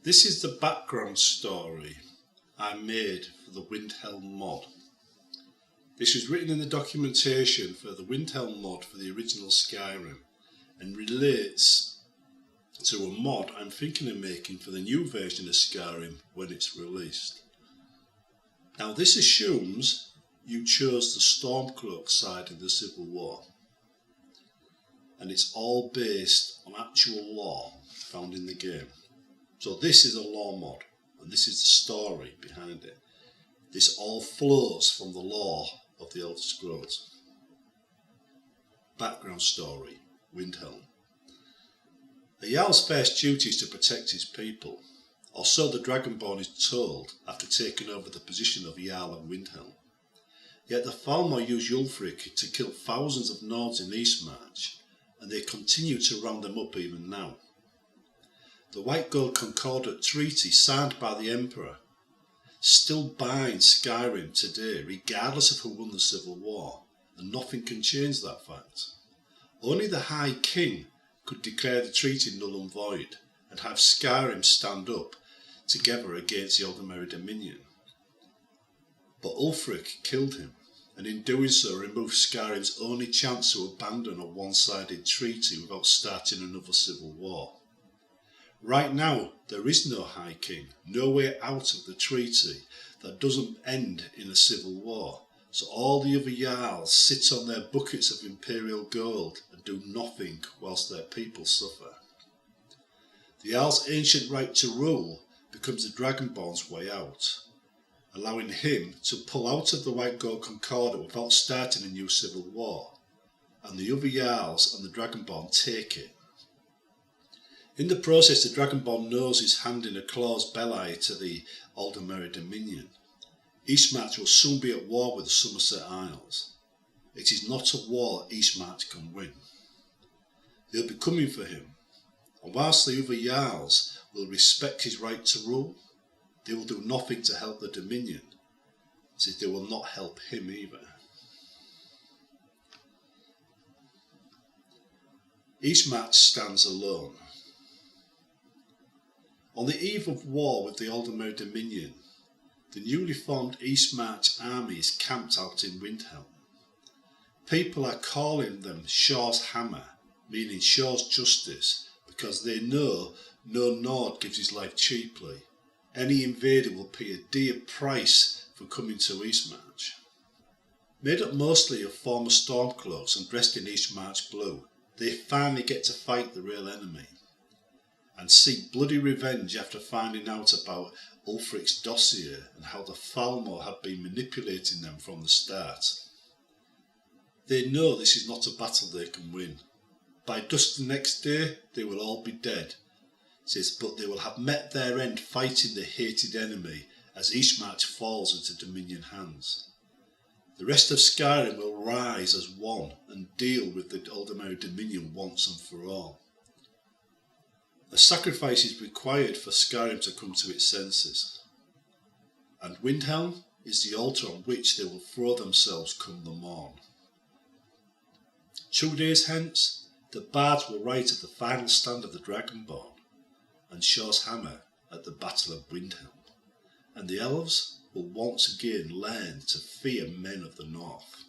This is the background story I made for the Windhelm mod. This was written in the documentation for the Windhelm mod for the original Skyrim and relates to a mod I'm thinking of making for the new version of Skyrim when it's released. Now this assumes you chose the Stormcloak side in the Civil War, and it's all based on actual lore found in the game. So this is a lore mod, and this is the story behind it. This all flows from the lore of the Elder Scrolls. Background story: Windhelm. A Jarl's first duty is to protect his people, or so the Dragonborn is told after taking over the position of Jarl of Windhelm. Yet the Thalmor use Ulfric to kill thousands of Nords in Eastmarch, and they continue to round them up even now. The White Gold Concordat Treaty signed by the Emperor still binds Skyrim today regardless of who won the Civil War, and nothing can change that fact. Only the High King could declare the treaty null and void and have Skyrim stand up together against the Aldmeri Dominion. But Ulfric killed him, and in doing so removed Skyrim's only chance to abandon a one-sided treaty without starting another civil war. Right now there is no High King, no way out of the treaty that doesn't end in a civil war, so all the other Jarls sit on their buckets of imperial gold and do nothing whilst their people suffer. The Jarl's ancient right to rule becomes the Dragonborn's way out, allowing him to pull out of the White Gold Concordat without starting a new civil war, and the other Jarls and the Dragonborn take it. In the process, the Dragonborn knows he's handing a clause belli to the Aldmeri Dominion. Eastmarch will soon be at war with the Somerset Isles. It is not a war Eastmarch can win. They'll be coming for him, and whilst the other Jarls will respect his right to rule, they will do nothing to help the Dominion, since they will not help him either. Eastmarch stands alone. On the eve of war with the Aldmeri Dominion, the newly formed Eastmarch army is camped out in Windhelm. People are calling them Shaw's Hammer, meaning Shaw's justice, because they know no Nord gives his life cheaply. Any invader will pay a dear price for coming to Eastmarch. Made up mostly of former Stormcloaks and dressed in Eastmarch blue, they finally get to fight the real enemy and seek bloody revenge after finding out about Ulfric's dossier and how the Thalmor had been manipulating them from the start. They know this is not a battle they can win. By dusk the next day they will all be dead, but they will have met their end fighting the hated enemy as Eastmarch falls into Dominion hands. The rest of Skyrim will rise as one and deal with the Aldmeri Dominion once and for all. A sacrifice is required for Skyrim to come to its senses, and Windhelm is the altar on which they will throw themselves come the morn. 2 days hence, the bards will write at the final stand of the Dragonborn, and Shaw's Hammer at the Battle of Windhelm, and the elves will once again learn to fear men of the north.